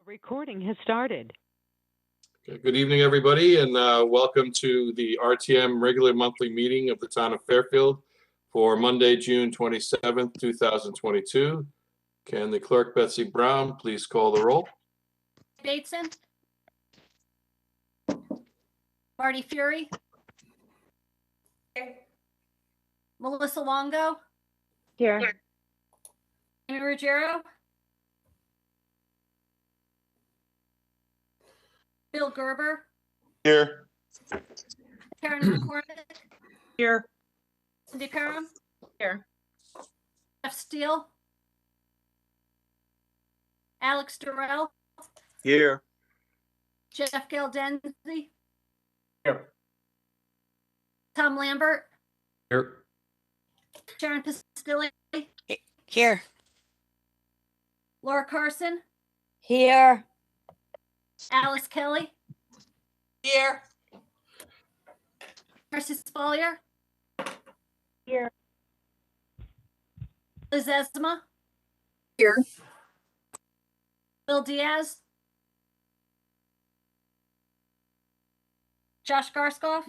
Recording has started. Okay, good evening, everybody, and welcome to the RTM regular monthly meeting of the town of Fairfield for Monday, June 27th, 2022. Can the clerk, Betsy Brown, please call the roll? Bateson. Marty Fury. Here. Melissa Longo. Here. Amy Ruggiero. Bill Gerber. Here. Karen McCormick. Here. Cindy Perham. Here. Jeff Steele. Alex Durrell. Here. Jeff Galdenzi. Here. Tom Lambert. Here. Sharon Pastilli. Here. Laura Carson. Here. Alice Kelly. Here. Marcy Spalier. Here. Liz Esma. Here. Bill Diaz. Josh Garskoff.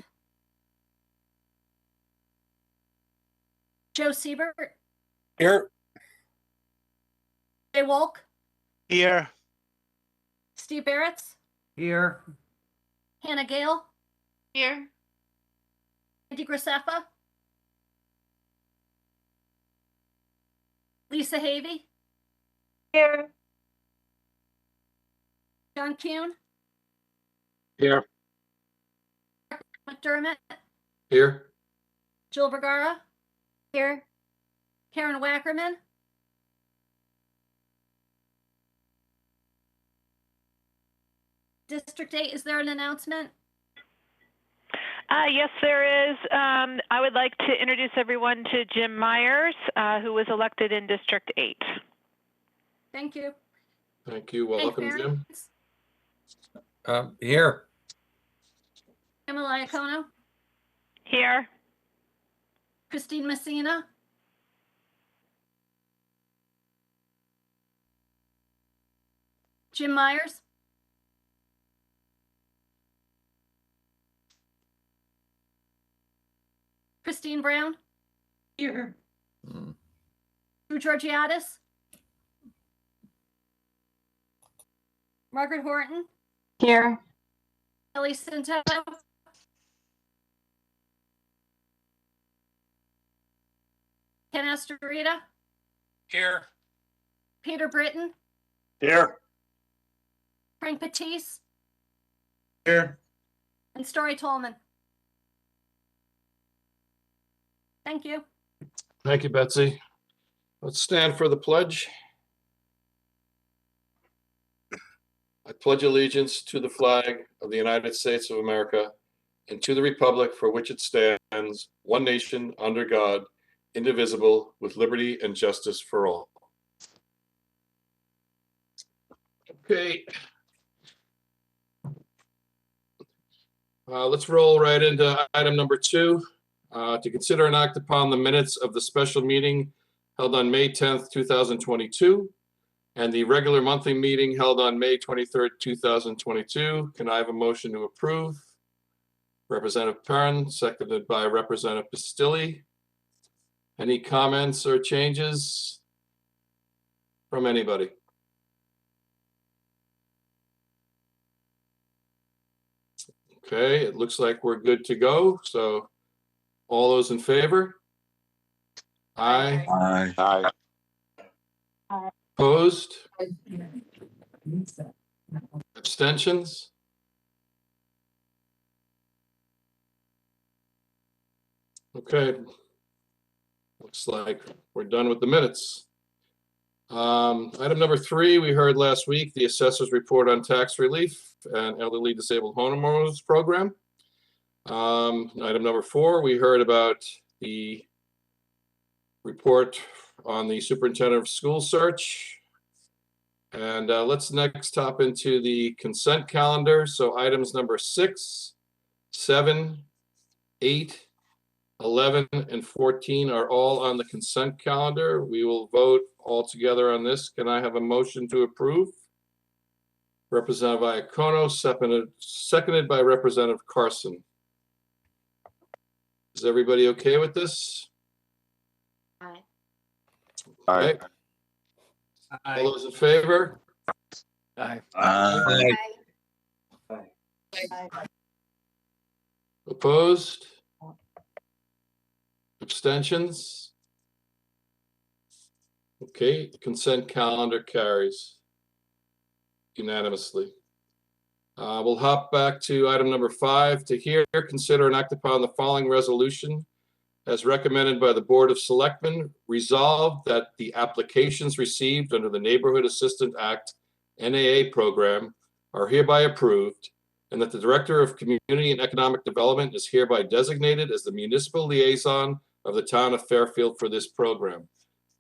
Joe Siebert. Here. Jay Wolk. Here. Steve Barretts. Here. Hannah Gale. Here. Andy Graceffa. Lisa Havey. Here. John Kuhn. Here. McDermott. Here. Jill Vergara. Here. Karen Wackerman. District 8, is there an announcement? Yes, there is. I would like to introduce everyone to Jim Myers, who was elected in District 8. Thank you. Thank you. Welcome, Hey, Jim. Here. Emily Iacono. Here. Christine Messina. Jim Myers. Christine Brown. Here. Drew Georgiadis. Margaret Horton. Here. Ellie Cinto. Ken Astorita. Here. Peter Britton. Here. Frank Patisse. Here. And Story Tolman. Thank you. Thank you, Betsy. Let's stand for the pledge. I pledge allegiance to the flag of the United States of America and to the republic for which it stands, one nation, under God, indivisible, with liberty and justice for all. Okay. Let's roll right into item number 2. To consider and act upon the minutes of the special meeting held on May 10th, 2022, and the regular monthly meeting held on May 23rd, 2022. Can I have a motion to approve? Representative Perrin, seconded by Representative Pastilli. Any comments or changes from anybody? Okay, it looks like we're good to go. So all those in favor? Aye. Aye. Aye. Opposed? Abstentions? Okay. Looks like we're done with the minutes. Item number 3, we heard last week, the assessor's report on tax relief and elderly disabled homeowners program. Item number 4, we heard about the report on the superintendent of school search. And let's next hop into the consent calendar. So items number 6, 7, 8, 11, and 14 are all on the consent calendar. We will vote all together on this. Can I have a motion to approve? Representative Iacono, seconded by Representative Carson. Is everybody okay with this? Aye. Okay. All those in favor? Aye. Opposed? Abstentions? Okay, consent calendar carries unanimously. We'll hop back to item number 5 to hear, consider, and act upon the following resolution as recommended by the Board of Selectmen. Resolved that the applications received under the Neighborhood Assistance Act NAA program are hereby approved, and that the Director of Community and Economic Development is hereby designated as the municipal liaison of the town of Fairfield for this program.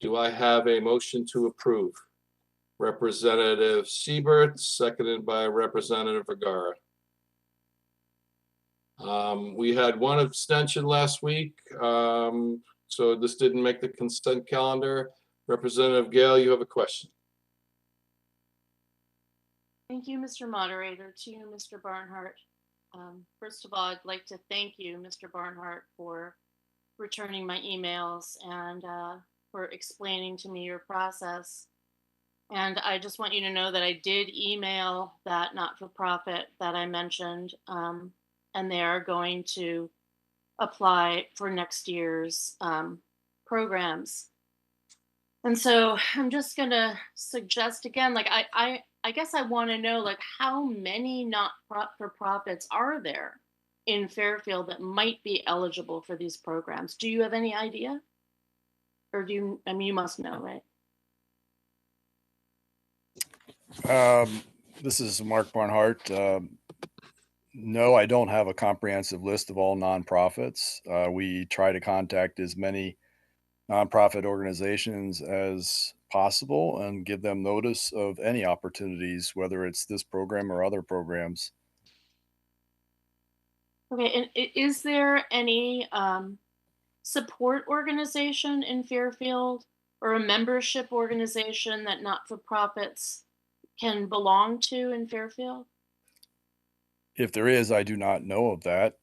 Do I have a motion to approve? Representative Siebert, seconded by Representative Vergara. We had one abstention last week, so this didn't make the consent calendar. Representative Gale, you have a question. Thank you, Mr. Moderator. To you, Mr. Barnhart. First of all, I'd like to thank you, Mr. Barnhart, for returning my emails and for explaining to me your process. And I just want you to know that I did email that not-for-profit that I mentioned, and they are going to apply for next year's programs. And so I'm just going to suggest again, like I guess I want to know, like, how many not-for-profits are there in Fairfield that might be eligible for these programs? Do you have any idea? Or do you, I mean, you must know, right? This is Mark Barnhart. No, I don't have a comprehensive list of all nonprofits. We try to contact as many nonprofit organizations as possible and give them notice of any opportunities, whether it's this program or other programs. Okay, and is there any support organization in Fairfield or a membership organization that not-for-profits can belong to in Fairfield? If there is, I do not know of that.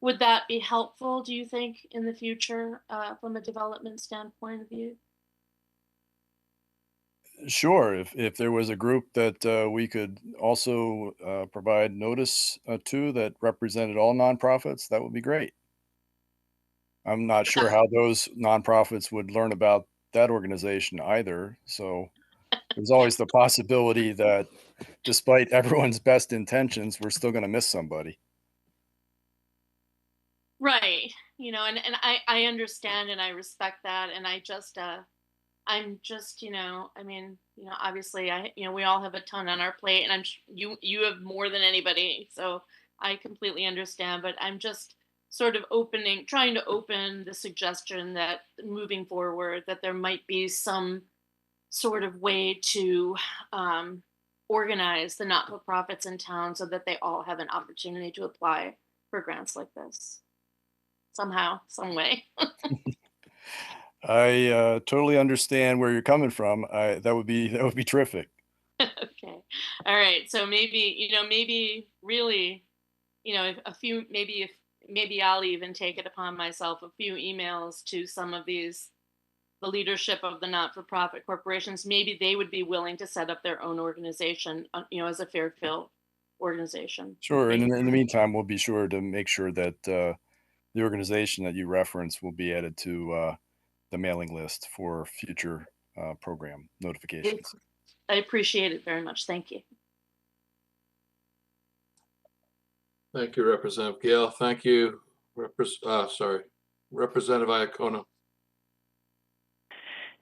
Would that be helpful, do you think, in the future from a development standpoint of view? Sure, if there was a group that we could also provide notice to that represented all nonprofits, that would be great. I'm not sure how those nonprofits would learn about that organization either. So there's always the possibility that despite everyone's best intentions, we're still going to miss somebody. Right. You know, and I understand and I respect that. And I just, I'm just, you know, I mean, you know, obviously we all have a ton on our plate, and you have more than anybody. So I completely understand, but I'm just sort of trying to open the suggestion that moving forward, that there might be some sort of way to organize the not-for-profits in town so that they all have an opportunity to apply for grants like this. Somehow, some way. I totally understand where you're coming from. That would be terrific. Okay. All right. So maybe really, maybe I'll even take it upon myself, a few emails to some of the leadership of the not-for-profit corporations. Maybe they would be willing to set up their own organization, as a Fairfield organization. Sure. And in the meantime, we'll be sure to make sure that the organization that you reference will be added to the mailing list for future program notifications. I appreciate it very much. Thank you. Thank you, Representative Gale. Thank you, Representative Iacono.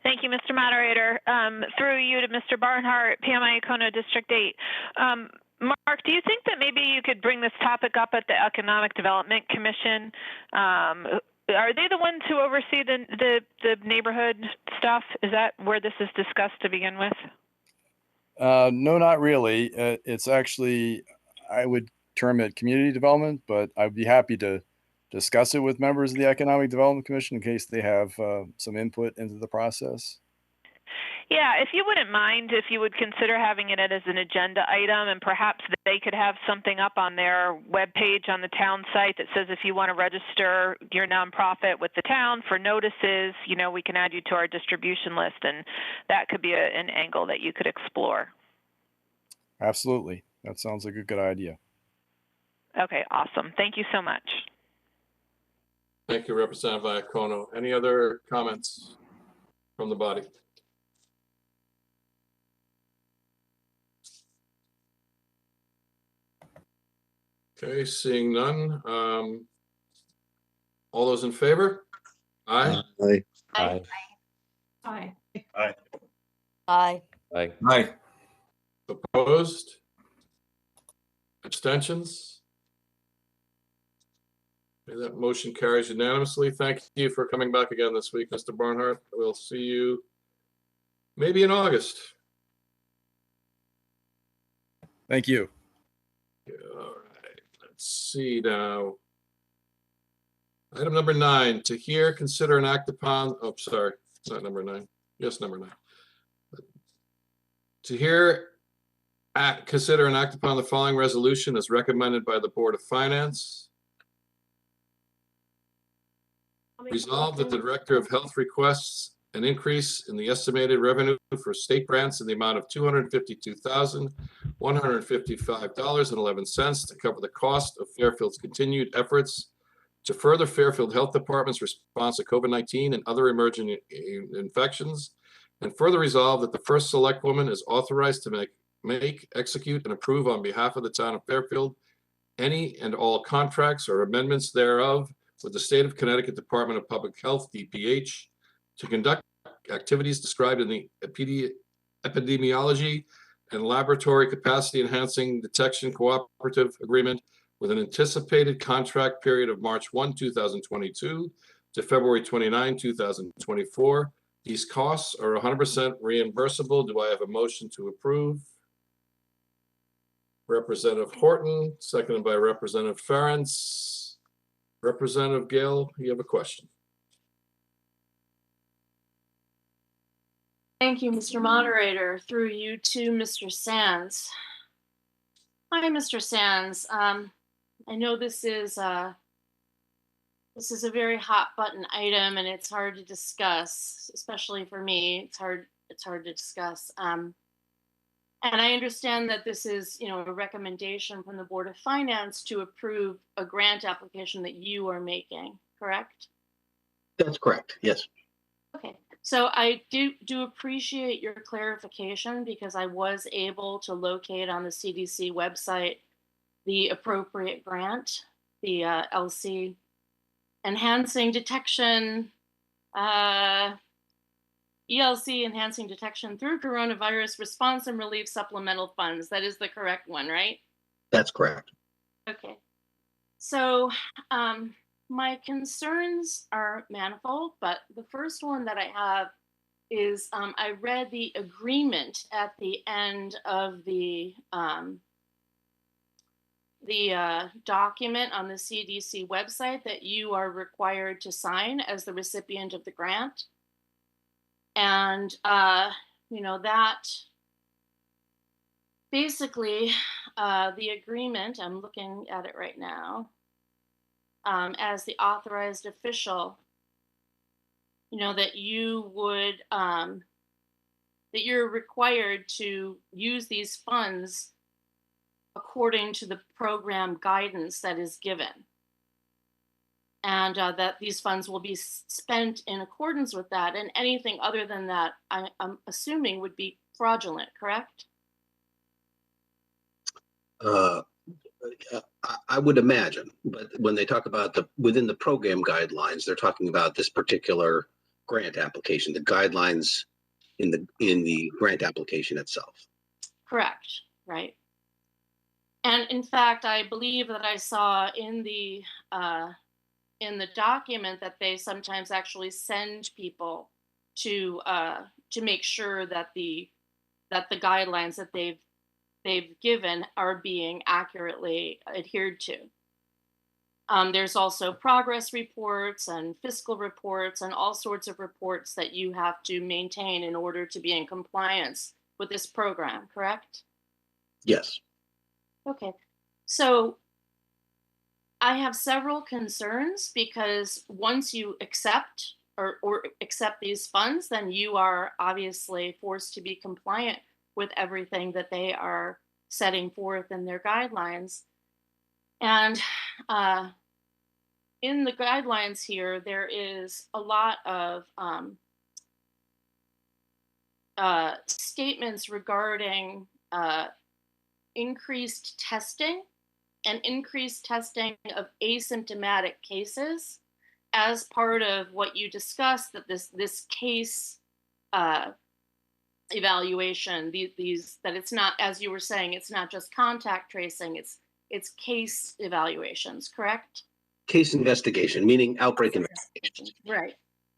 Thank you, Mr. Moderator. Through you to Mr. Barnhart, Pam Iacono, District 8. Mark, do you think that maybe you could bring this topic up at the Economic Development Commission? Are they the ones who oversee the neighborhood stuff? Is that where this is discussed to begin with? No, not really. It's actually, I would term it community development, but I'd be happy to discuss it with members of the Economic Development Commission in case they have some input into the process. Yeah, if you wouldn't mind, if you would consider having it as an agenda item, and perhaps they could have something up on their webpage on the town site that says if you want to register your nonprofit with the town for notices, you know, we can add you to our distribution list, and that could be an angle that you could explore. Absolutely. That sounds like a good idea. Okay, awesome. Thank you so much. Thank you, Representative Iacono. Any other comments from the body? Okay, seeing none. All those in favor? Aye. Aye. Aye. Aye. Aye. Aye. Aye. Aye. Opposed? Abstentions? Okay, that motion carries unanimously. Thank you for coming back again this week, Mr. Barnhart. We'll see you maybe in August. Thank you. All right, let's see now. Item number 9, to hear, consider, and act upon, oh, sorry, not number 9. Yes, number 9. To hear, consider, and act upon the following resolution as recommended by the Board of Finance. Resolved that the Director of Health requests an increase in the estimated revenue for state grants in the amount of $252,155.11 to cover the cost of Fairfield's continued efforts to further Fairfield Health Department's response to COVID-19 and other emerging infections, and further resolve that the first select woman is authorized to make, execute, and approve on behalf of the town of Fairfield any and all contracts or amendments thereof with the State of Connecticut Department of Public Health, DPH, to conduct activities described in the epidemiology and laboratory capacity enhancing detection cooperative agreement with an anticipated contract period of March 1, 2022 to February 29, 2024. These costs are 100% reimbursable. Do I have a motion to approve? Representative Horton, seconded by Representative Ferentz. Representative Gale, you have a question. Thank you, Mr. Moderator. Through you to Mr. Sands. Hi, Mr. Sands. I know this is a very hot button item, and it's hard to discuss, especially for me. It's hard to discuss. And I understand that this is, you know, a recommendation from the Board of Finance to approve a grant application that you are making, correct? That's correct. Yes. Okay. So I do appreciate your clarification, because I was able to locate on the CDC website the appropriate grant, the LC Enhancing Detection, ELC Enhancing Detection through Coronavirus Response and Relief Supplemental Funds. That is the correct one, right? That's correct. Okay. So my concerns are manifold, but the first one that I have is I read the agreement at the end of the document on the CDC website that you are required to sign as the recipient of the grant. And, you know, that basically the agreement, I'm looking at it right now, as the authorized official, you know, that you would, that you're required to use these funds according to the program guidance that is given. And that these funds will be spent in accordance with that, and anything other than that, I'm assuming would be fraudulent, correct? I would imagine, but when they talk about within the program guidelines, they're talking about this particular grant application, the guidelines in the grant application itself. Correct, right. And in fact, I believe that I saw in the document that they sometimes actually send people to make sure that the guidelines that they've given are being accurately adhered to. There's also progress reports and fiscal reports and all sorts of reports that you have to maintain in order to be in compliance with this program, correct? Yes. Okay. So I have several concerns because once you accept or accept these funds, then you are obviously forced to be compliant with everything that they are setting forth in their guidelines. And in the guidelines here, there is a lot of statements regarding increased testing and increased testing of asymptomatic cases as part of what you discussed, that this case evaluation, that it's not, as you were saying, it's not just contact tracing, it's case evaluations, correct? Case investigation, meaning outbreak investigation. Right.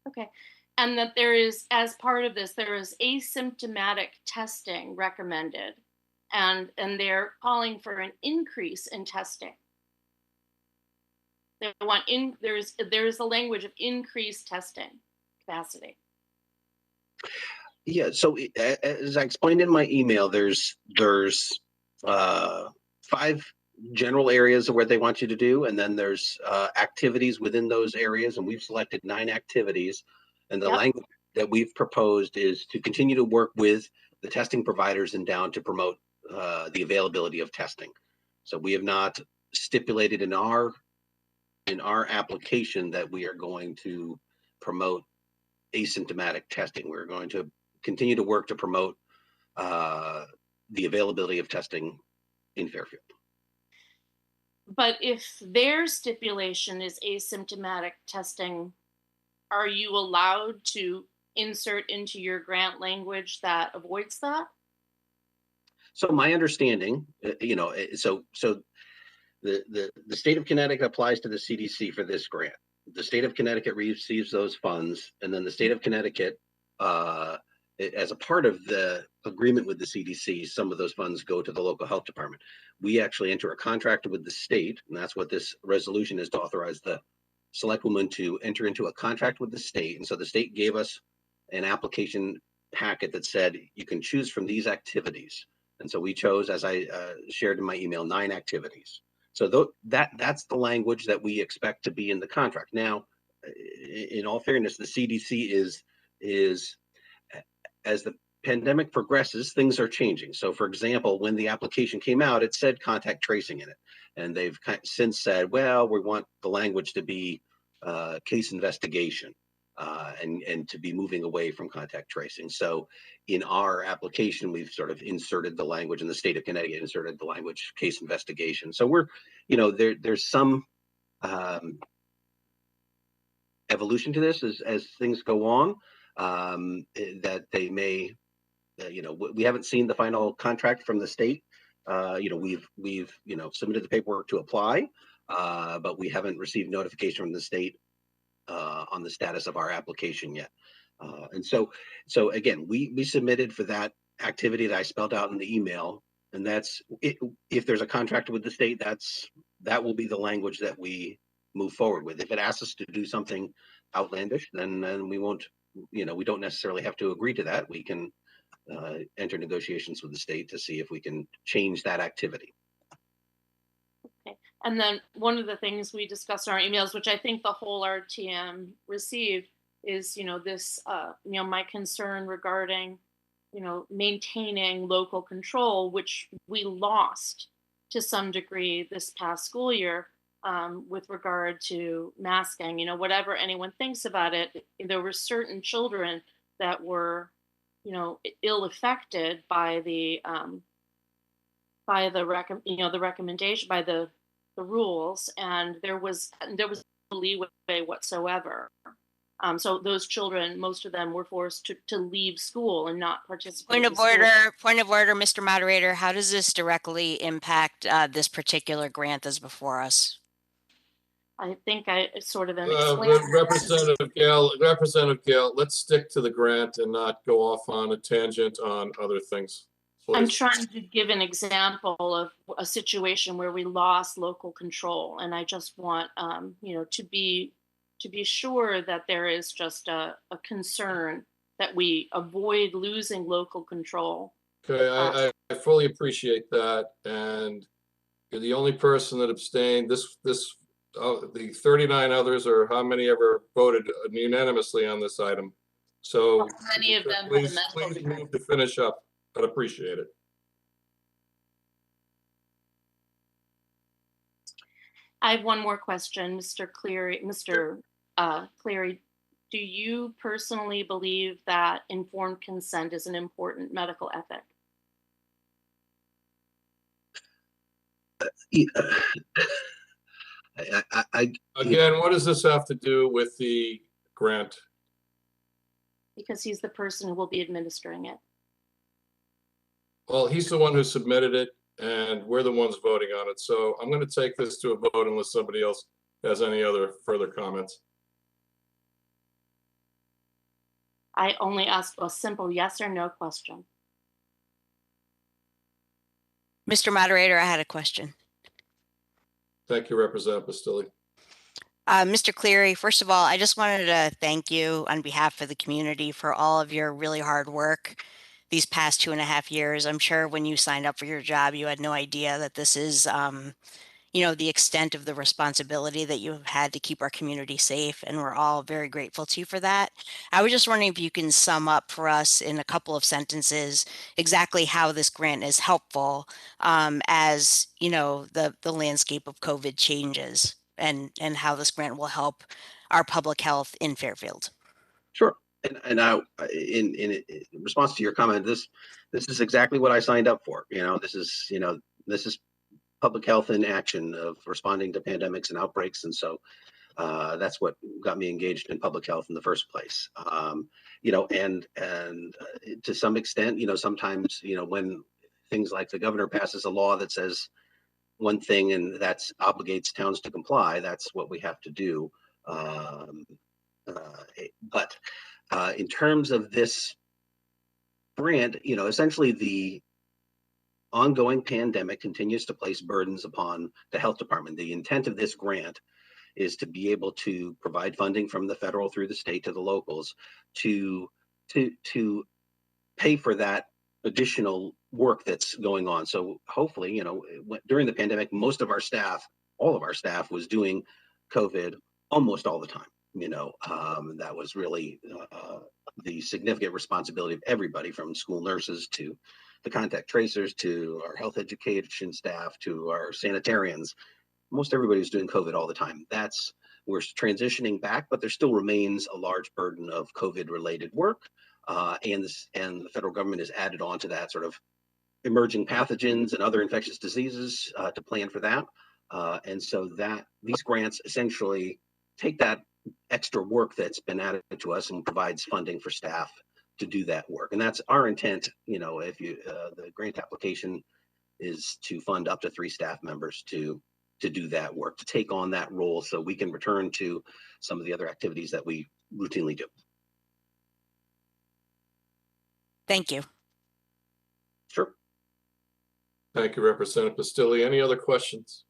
Okay. And that there is, as part of this, there is asymptomatic testing recommended, and they're calling for an increase in testing. They want there's a language of increased testing capacity. Yeah. So as I explained in my email, there's 5 general areas of where they want you to do, and then there's activities within those areas, and we've selected 9 activities. And the language that we've proposed is to continue to work with the testing providers and down to promote the availability of testing. So we have not stipulated in our application that we are going to promote asymptomatic testing. We're going to continue to work to promote the availability of testing in Fairfield. But if their stipulation is asymptomatic testing, are you allowed to insert into your grant language that avoids that? So my understanding, so the state of Connecticut applies to the CDC for this grant. The state of Connecticut receives those funds, and then the state of Connecticut, as a part of the agreement with the CDC, some of those funds go to the local health department. We actually enter a contract with the state, and that's what this resolution is, to authorize the select woman to enter into a contract with the state. And so the state gave us an application packet that said you can choose from these activities. And so we chose, as I shared in my email, 9 activities. So that's the language that we expect to be in the contract. Now, in all fairness, the CDC is as the pandemic progresses, things are changing. So, for example, when the application came out, it said contact tracing in it, and they've since said, well, we want the language to be case investigation. And to be moving away from contact tracing. So in our application, we've sort of inserted the language, in the state of Connecticut inserted the language case investigation. So we're, there's some evolution to this as things go on, that they may, we haven't seen the final contract from the state. We've submitted the paperwork to apply, but we haven't received notification from the state on the status of our application yet. And so again, we submitted for that activity that I spelled out in the email, and that's it. If there's a contract with the state, that will be the language that we move forward with. If it asks us to do something outlandish, then we won't, we don't necessarily have to agree to that. We can enter negotiations with the state to see if we can change that activity. Okay. And then one of the things we discussed in our emails, which I think the whole RTM received, is, this, my concern regarding, maintaining local control, which we lost to some degree this past school year, with regard to masking. Whatever anyone thinks about it, there were certain children that were, ill affected by the recommendation, by the rules, and there was no leeway whatsoever. So those children, most of them were forced to leave school and not participate. Point of order, Mr. Moderator. How does this directly impact this particular grant that's before us? I think I sort of am explaining. Representative Gale, let's stick to the grant and not go off on a tangent on other things. I'm please. trying to give an example of a situation where we lost local control, and I just want, to be sure that there is just a concern that we avoid losing local control. Okay, I fully appreciate that, and you're the only person that abstained. The 39 others, or how many ever voted unanimously on this item. So Many of them have a please medical. move to finish up. I'd appreciate it. I have one more question, Mr. Cleary. Mr. Cleary, do you personally believe that informed consent is an important medical ethic? Again, what does this have to do with the grant? Because he's the person who will be administering it. Well, he's the one who submitted it, and we're the ones voting on it. So I'm going to take this to a vote unless somebody else has any other further comments. I only asked a simple yes or no question. Mr. Moderator, I had a question. Thank you, Representative Bastilli. Mr. Cleary, first of all, I just wanted to thank you on behalf of the community for all of your really hard work these past 2.5 years. I'm sure when you signed up for your job, you had no idea that this is, the extent of the responsibility that you have had to keep our community safe. And we're all very grateful to you for that. I was just wondering if you can sum up for us in a couple of sentences exactly how this grant is helpful as, the landscape of COVID changes and how this grant will help our public health in Fairfield. Sure. And I, in response to your comment, this is exactly what I signed up for. This is public health in action of responding to pandemics and outbreaks. And so that's what got me engaged in public health in the first place. And to some extent, sometimes, when things like the governor passes a law that says one thing and that obligates towns to comply, that's what we have to do. But in terms of this grant, essentially the ongoing pandemic continues to place burdens upon the health department. The intent of this grant is to be able to provide funding from the federal through the state to the locals to pay for that additional work that's going on. So hopefully, during the pandemic, most of our staff, all of our staff was doing COVID almost all the time. That was really the significant responsibility of everybody, from school nurses to the contact tracers to our health education staff to our sanitarians. Most everybody was doing COVID all the time. We're transitioning back, but there still remains a large burden of COVID related work. And the federal government has added on to that sort of emerging pathogens and other infectious diseases to plan for that. And so that these grants essentially take that extra work that's been added to us and provides funding for staff to do that work. And that's our intent. If the grant application is to fund up to 3 staff members to do that work, to take on that role so we can return to some of the other activities that we routinely do. Thank you. Sure. Thank you, Representative Bastilli. Any other questions?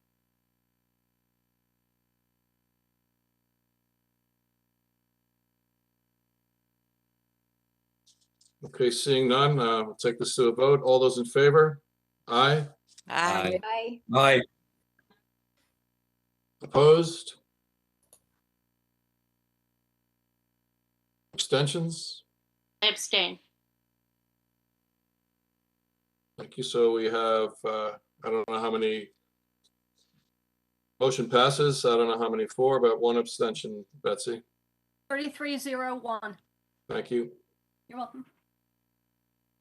Okay, seeing none, we'll take this to a vote. All those in favor? Aye. Aye. Aye. Aye. Opposed? Abstentions? I abstain. Thank you. So we have, I don't know how many. Motion passes. I don't know how many for, but 1 abstention. Betsy. 3301. Thank you. You're welcome.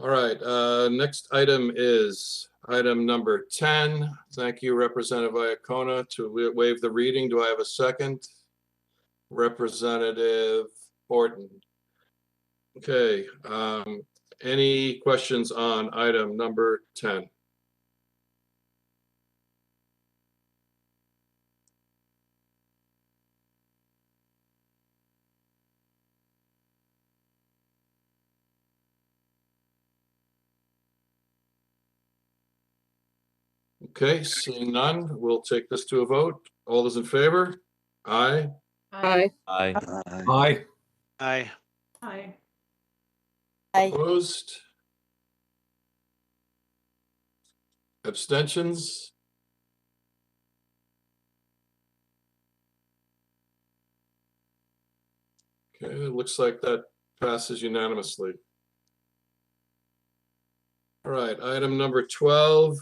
All right, next item is item number 10. Thank you, Representative Iacona, to waive the reading. Do I have a second? Representative Horton. Okay, any questions on item number 10? Okay, seeing none, we'll take this to a vote. All those in favor? Aye. Aye. Aye. Aye. Aye. Aye. Opposed? Abstentions? Okay, it looks like that passes unanimously. All right, item number 12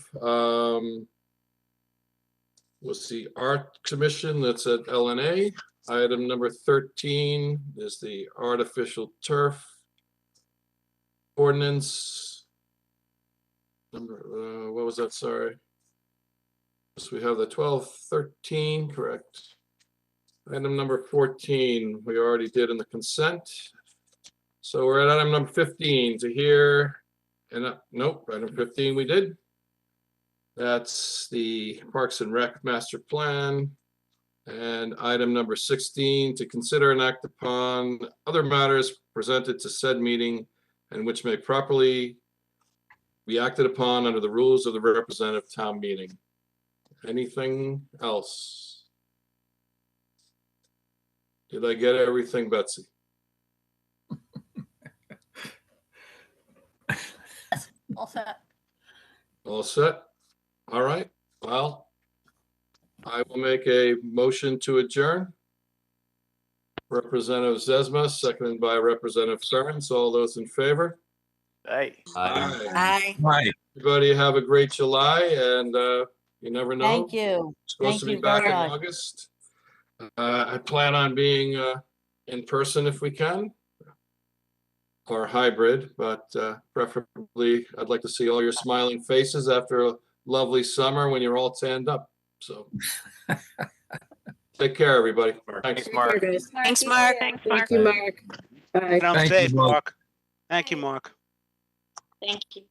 was the Art Commission, that's at LNA. Item number 13 is the Artificial Turf Ordinance. Number, what was that, sorry? So we have the 12-13, correct. Item number 14, we already did in the consent. So we're at item number 15 to hear, and nope, item 15 we did. That's the Parks and Rec Master Plan. And item number 16, to consider and act upon other matters presented to said meeting and which may properly be acted upon under the rules of the representative town meeting. Anything else? Did I get everything, Betsy? All set. All set? All right, well, I will make a motion to adjourn. Representative Zesma, seconded by Representative Ferentz. All those in favor? Aye. Aye. Aye. Aye. Everybody have a great July, and you never know. Thank you. It's supposed to Thank be you back very in much. August. I plan on being in person if we can, or hybrid, but preferably I'd like to see all your smiling faces after a lovely summer when you're all tanned up. So take care, everybody. Thanks. Thanks, Mark. Thanks, Mark. Thanks, Mark. Thank you, Mark. Bye. Thank you, Mark. Thank you, Mark. Thank you.